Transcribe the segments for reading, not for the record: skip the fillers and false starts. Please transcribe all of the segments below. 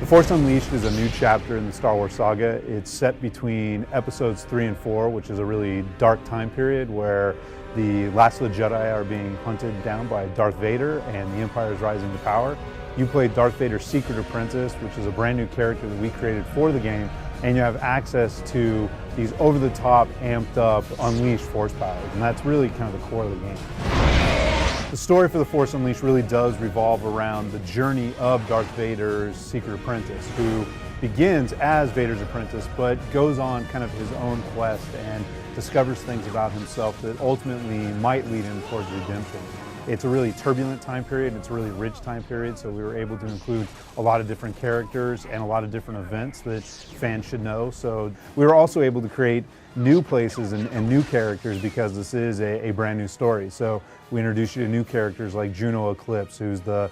Force Unleashed is a new chapter in the Star Wars saga. It's set between episodes 3 and 4, which is a really dark time period where the last of the Jedi are being hunted down by Darth Vader and the Empire is rising to power. You play Darth Vader's secret apprentice, which is a brand new character that we created for the game, and you have access to these over-the-top, amped-up, unleashed Force powers, and that's really kind of the core of the game. The story for The Force Unleashed really does revolve around the journey of Darth Vader's secret apprentice, who begins as Vader's apprentice, but goes on kind of his own quest and discovers things about himself that ultimately might lead him towards redemption. It's a really turbulent time period, it's a really rich time period, so we were able to include a lot of different characters and a lot of different events that fans should know. So we were also able to create new places and new characters because this is a brand new story. So we introduced you to new characters like Juno Eclipse, who's the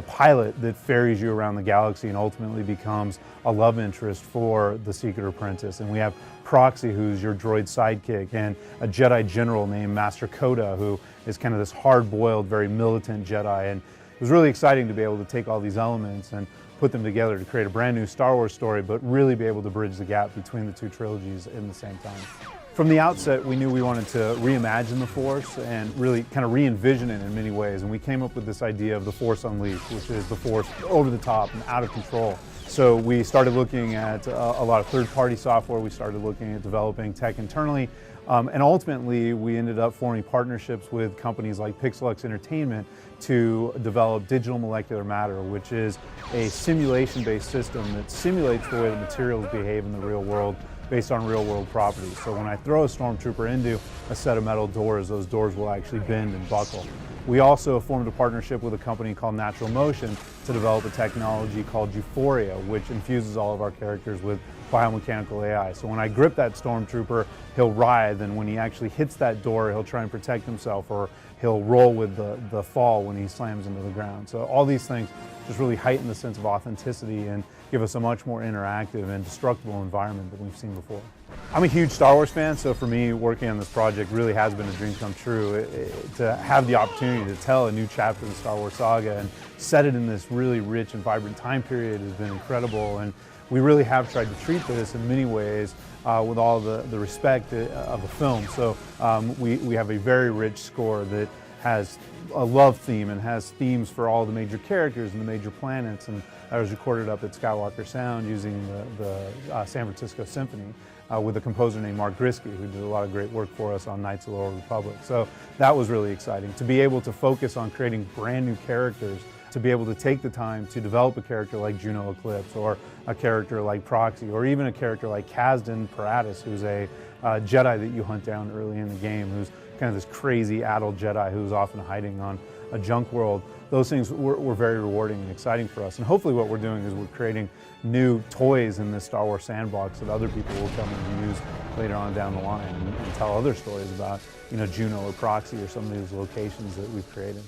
pilot that ferries you around the galaxy and ultimately becomes a love interest for the secret apprentice. And we have Proxy, who's your droid sidekick, and a Jedi general named Master Coda, who is kind of this hard-boiled, very militant Jedi. And it was really exciting to be able to take all these elements and put them together to create a brand new Star Wars story, but really be able to bridge the gap between the two trilogies in the same time. From the outset, we knew we wanted to reimagine the Force and really kind of re-envision it in many ways. And we came up with this idea of the Force Unleashed, which is the Force over the top and out of control. So we started looking at a lot of third-party software. We started looking at developing tech internally. And ultimately, we ended up forming partnerships with companies like Pixelux Entertainment to develop digital molecular matter, which is a simulation-based system that simulates the way the materials behave in the real world based on real-world properties. So when I throw a stormtrooper into a set of metal doors, those doors will actually bend and buckle. We also formed a partnership with a company called Natural Motion to develop a technology called Euphoria, which infuses all of our characters with biomechanical AI. So when I grip that stormtrooper, he'll writhe, and when he actually hits that door, he'll try and protect himself, or he'll roll with the fall when he slams into the ground. So all these things just really heighten the sense of authenticity and give us a much more interactive and destructible environment than we've seen before. I'm a huge Star Wars fan, so for me, working on this project really has been a dream come true. To have the opportunity to tell a new chapter of the Star Wars saga and set it in this really rich and vibrant time period has been incredible. And we really have tried to treat this in many ways with all the respect of the film. So we have a very rich score that has a love theme and has themes for all the major characters and the major planets, and that was recorded up at Skywalker Sound using the San Francisco Symphony with a composer named Mark Grisky, who did a lot of great work for us on Knights of the Old Republic. So that was really exciting, to be able to focus on creating brand new characters, to be able to take the time to develop a character like Juno Eclipse, or a character like Proxy, or even a character like Kazdan Paratus, who's a Jedi that you hunt down early in the game, who's kind of this crazy adult Jedi who's often hiding on a junk world. Those things were very rewarding and exciting for us. And hopefully what we're doing is we're creating new toys in this Star Wars sandbox that other people will come and use later on down the line and tell other stories about, you know, Juno or Proxy or some of these locations that we've created.